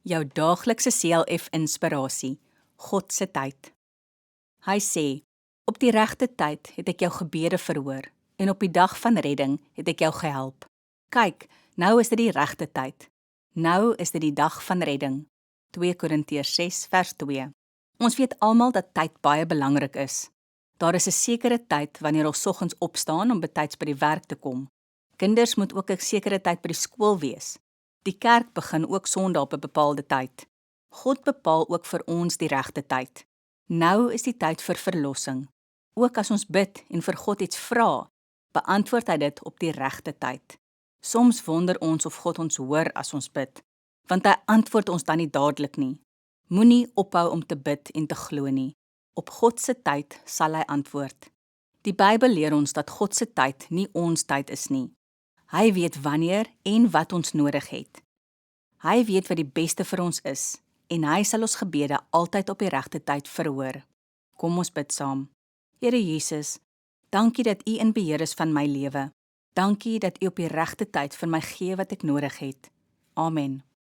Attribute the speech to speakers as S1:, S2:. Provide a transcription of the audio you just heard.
S1: jou daaglikse CLF inspirasie, God se tyd. Hy sê, op die regte tyd het ek jou gebede verhoor, en op die dag van redding het ek jou gehelp. Kyk, nou is dit die regte tyd. Nou is dit die dag van redding. 2 Korintiërs 6 vers 2. Ons weet almal dat tyd baie belangrik is. Daar is 'n sekere tyd wanneer ons soggens opstaan om betyds by die werk te kom. Kinders moet ook 'n sekere tyd by die skool wees. Die kerk begin ook Sondag op 'n bepaalde tyd. God bepaal ook vir ons die regte tyd. Nou is die tyd vir verlossing. Ook as ons bid en vir God iets vra, beantwoord hy dit op die regte tyd. Soms wonder ons of God ons hoor as ons bid, want hy antwoord ons dan nie dadelik nie. Moenie ophou om te bid en te glo nie. Op God se tyd sal hy antwoord. Die Bybel leer ons dat God se tyd nie ons tyd is nie. Hy weet wanneer en wat ons nodig het. Hy weet wat die beste vir ons is, en hy sal ons gebede altyd op die regte tyd verhoor. Kom ons bid saam. Here Jesus, dankie dat U in beheer is van my lewe. Dankie dat U op die regte tyd vir my gee wat ek nodig het. Amen.